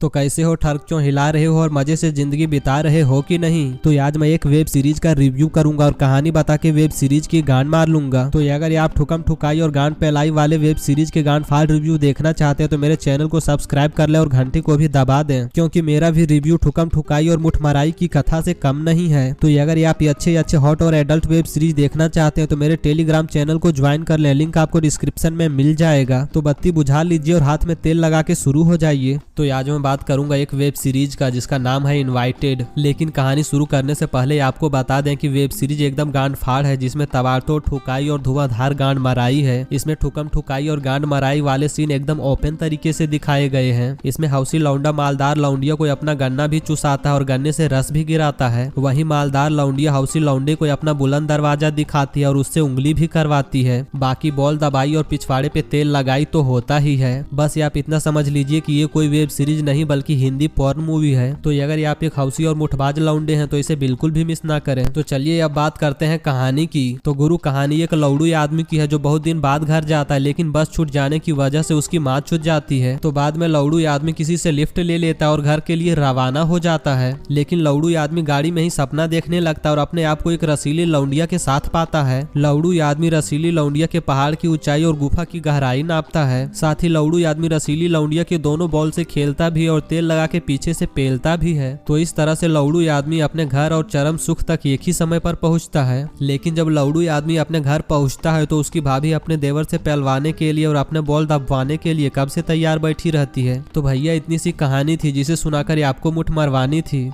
तो कैसे हो, ठर्क क्यों हिला रहे हो और मजे से जिंदगी बिता रहे हो कि नहीं। तो आज मैं एक वेब सीरीज का रिव्यू करूंगा और कहानी बता के वेब सीरीज की गांड मार लूंगा। तो अगर आप ठुकम ठुकाई और गांड पैलाई वाले वेब सीरीज के गांड फाड़ रिव्यू देखना चाहते हैं तो मेरे चैनल को सब्सक्राइब कर ले और घंटी को भी दबा दें, क्योंकि मेरा भी रिव्यू ठुकम ठुकाई और मुठमराई की कथा से कम नहीं है। तो अगर आप अच्छे हॉट और एडल्ट वेब सीरीज देखना चाहते हैं तो मेरे टेलीग्राम चैनल को ज्वाइन कर ले, लिंक आपको डिस्क्रिप्शन में मिल जाएगा। तो बत्ती बुझा लीजिए और हाथ में तेल लगा के शुरू हो जाइए। तो आज मैं बात करूंगा एक वेब सीरीज का जिसका नाम है इनवाइटेड। लेकिन कहानी शुरू करने से पहले आपको बता दें कि वेब सीरीज एकदम गांड फाड़ है, जिसमें तबाड़तोड़, ठुकाई और धुआंधार गांड मराई है। इसमें ठुकम ठुकाई और गांड मराई वाले सीन एकदम ओपन तरीके से दिखाए गए हैं। इसमें हौसी लौंडा मालदार लौंडिया को अपना गन्ना भी चुसाता है और गन्ने से रस भी गिराता है। वही मालदार लौंडिया हौसी लौंडे को अपना बुलंद दरवाजा दिखाती है और उससे उंगली भी करवाती है। बाकी बॉल दबाई और पिछवाड़े पे तेल लगाई तो होता ही है। बस आप इतना समझ लीजिए कि ये कोई वेब सीरीज नहीं बल्कि हिंदी पॉर्न मूवी है। तो अगर आप एक हौसी और मुठबाज लौंडे हैं तो इसे बिल्कुल भी मिस ना करें। तो चलिए अब बात करते हैं कहानी की। तो गुरु कहानी एक लौड़ू आदमी की है जो बहुत दिन बाद घर जाता है, लेकिन बस छूट जाने की वजह से उसकी माँ छूट जाती है। तो बाद में लौड़ू आदमी किसी से लिफ्ट ले लेता है और घर के लिए रवाना हो जाता है। लेकिन लौड़ू आदमी गाड़ी में ही सपना देखने लगता है और अपने आप को एक रसीली लौंडिया के साथ पाता है। लौड़ू आदमी रसीली लौंडिया के पहाड़ की ऊंचाई और गुफा की गहराई नापता है। साथ ही लौड़ू आदमी रसीली लौंडिया के दोनों बॉल से खेलता भी और तेल लगा के पीछे से पेलता भी है। तो इस तरह से लौड़ू आदमी अपने घर और चरम सुख तक एक ही समय पर पहुंचता है। लेकिन जब लौड़ू आदमी अपने घर पहुंचता है तो उसकी भाभी अपने देवर से पहलवाने के लिए और अपने बॉल दबवाने के लिए कब से तैयार बैठी रहती है। तो भैया इतनी सी कहानी थी जिसे सुनाकर आपको मुठ मरवानी थी।